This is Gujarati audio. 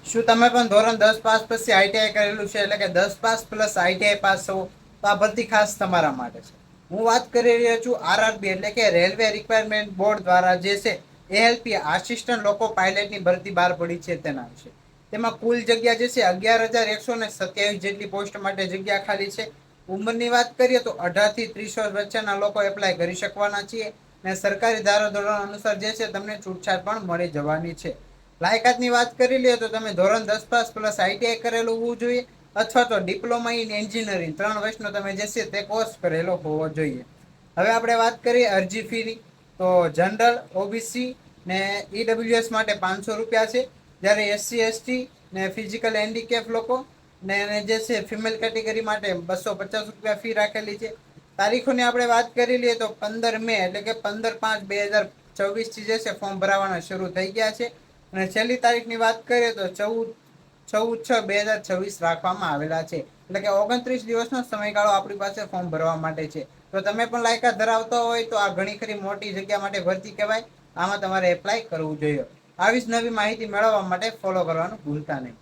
શું તમે પણ ધોરણ 10 પાસ પછી આઈટીઆઈ કરેલું છે, એટલે કે 10 પાસ પ્લસ આઈટીઆઈ પાસ છો, તો આ ભરતી ખાસ તમારા માટે છે. હું વાત કરી રહ્યો છું આરઆરબી એટલે કે રેલવે રિક્વાયરમેન્ટ બોર્ડ દ્વારા જે છે એએલપી આસિસ્ટન્ટ લોકો પાયલટની ભરતી બહાર પડી છે તેના વિશે. તેમાં કુલ જગ્યા જે છે 11,127 જેટલી પોસ્ટ માટે જગ્યા ખાલી છે. ઉંમરની વાત કરીએ તો 18 થી 30 વર્ષ વચ્ચેના લોકો એપ્લાય કરી શકવાના છીએ. અને સરકારી ધારાધોરણો અનુસાર જે છે તમને છૂટછાટ પણ મળી જવાની છે. લાયકાતની વાત કરી લઈએ તો તમે ધોરણ 10 પાસ પ્લસ આઈટીઆઈ કરેલું હોવું જોઈએ, અથવા તો ડિપ્લોમા ઇન એન્જિનિયરિંગ 3 વર્ષનો તમે જે છે તે કોર્સ કરેલો હોવો જોઈએ. હવે આપણે વાત કરીએ અરજી ફીની, તો જનરલ, ઓબીસી ને ઈડબ્લ્યુએસ માટે 500 રૂપિયા છે. જ્યારે એસસી એસટી ને ફિઝિકલ હેન્ડીકેપ લોકો ને જે છે ફિમેલ કેટેગરી માટે 250 રૂપિયા ફી રાખેલી છે. તારીખોની આપણે વાત કરી લઈએ તો 15 મે એટલે કે 15/5/2024 થી જે છે ફોર્મ ભરાવાના શરૂ થઈ ગયા છે. અને છેલ્લી તારીખની વાત કરીએ તો 14/6/2026 રાખવામાં આવેલા છે. એટલે કે 29 દિવસનો સમયગાળો આપણી પાસે ફોર્મ ભરવા માટે છે. તો તમે પણ લાયકાત ધરાવતા હોય તો આ ઘણી ખરી મોટી જગ્યા માટે ભરતી કહેવાય. આમાં તમારે એપ્લાય કરવું જોઈએ. આવી જ નવી માહિતી મેળવવા માટે ફોલો કરવાનું ભૂલતા નહીં.